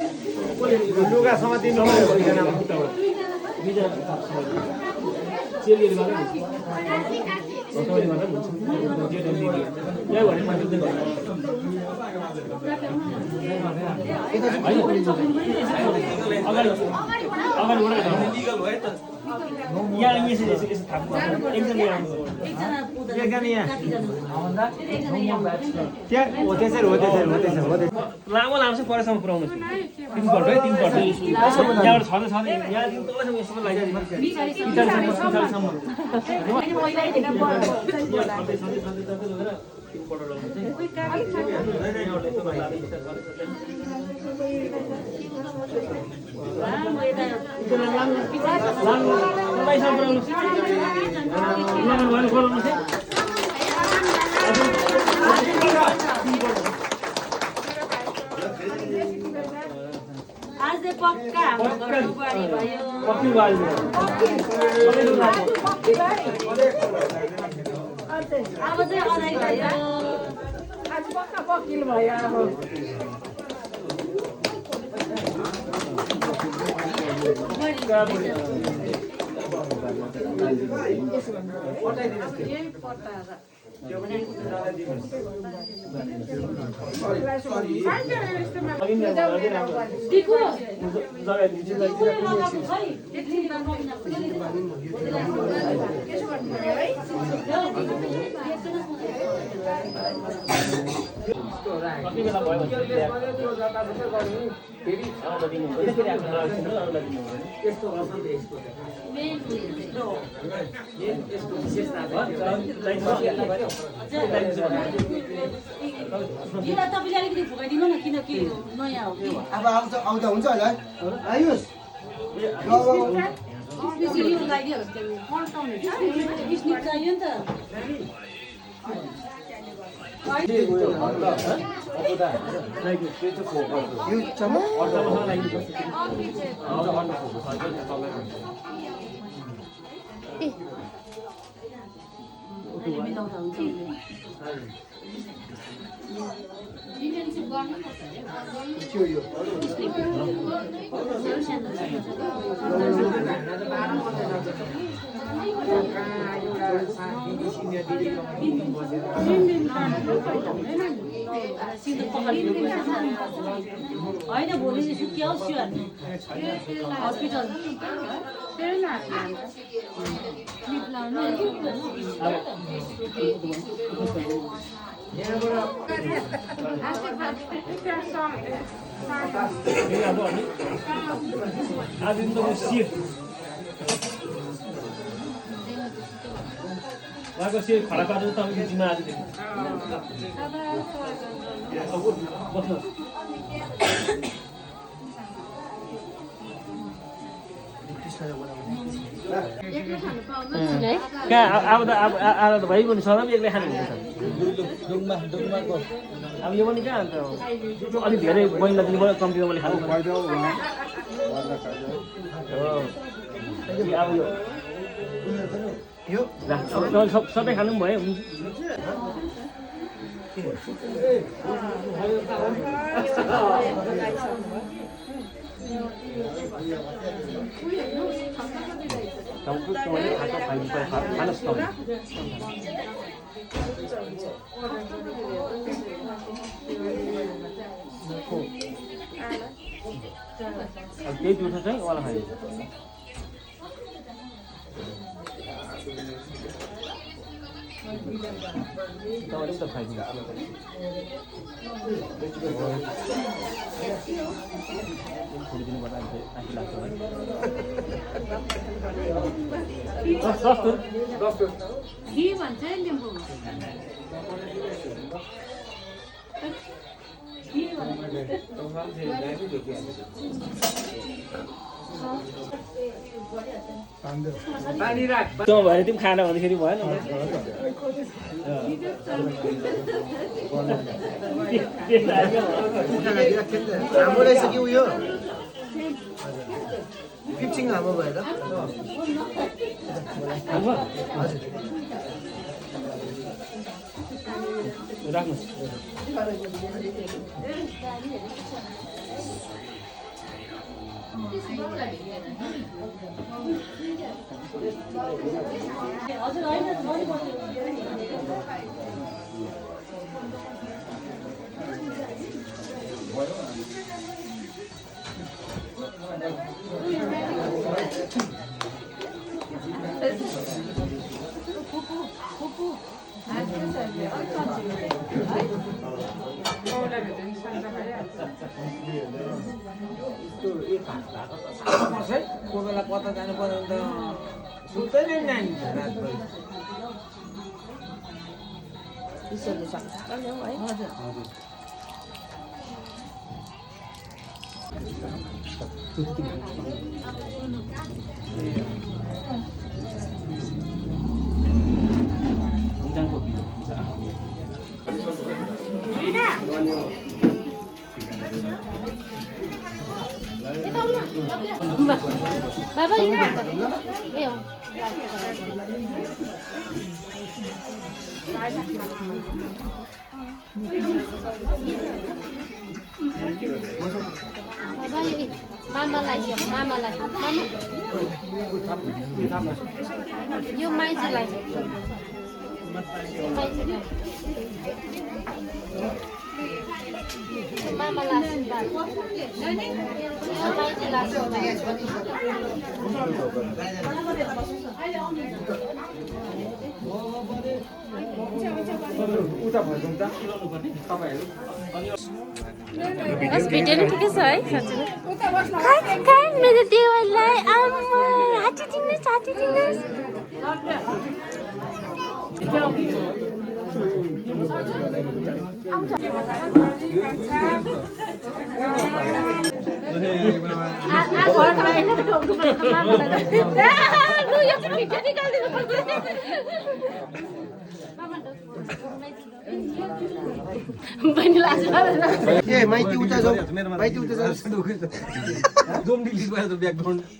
लुगा समातिनु लामो लामो परेसम्म पुऱ्याउनु तीनपल्ट यहाँबाट छँदै यहाँदेखि तलसम्म यस्तो आज पक्का हाम्रो बारी भयो पक्की बारी अब चाहिँ अदाई भयो आज पक्का पक्किल भयो अब तपाईँले अलिकति फुकाइदिनु न किनकि नयाँ हो कि अब आउँदा हुन्छ होला आयुष चाहियो नि त होइन भोलि सुत्यो हस्पिटल उहाँको सिट खडा पार्नु तपाईँको जिम्मा आजदेखि बस्नुहोस् कहाँ अब त अब त भइ पनि सधैँ एक्लै खानुहुन्छ अब यो पनि कहाँ अन्त अलिक धेरै महिना दिनुभयो कम्तीमा मैले खानु अब यो सबै खानु पनि भयो त्यही दिउँसो चाहिँ वाला खाइन्छ Tawag ito sa inyo. Pwede din naman ang hilasan. Doctor. घी भन्छ नि लिम्बूमा घी पानी राख त्यो भएर तिमी खाना भन्दाखेरि भएन हाम्रो रहेछ कि उयो पिप्चिङ हाम्रो भएर राख्नुहोस् कोही बेला कता जानु पर्यो भने त सुत्दैन नि नानी रातभरि Bapak ini apa? Ayo. Bapak ini, mama lagi, mama lagi, mama. You main lagi. Mama lagi. Hospital ठिकै छ है खै मेरो देवरलाई आम्मा हाती दिनुहोस् ए माइती उता जाऊ माइती उता जाऊ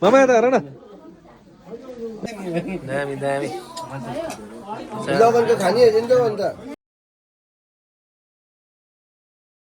मामा यता हेर न दामी दामी लगनको खाने हो नि त अन्त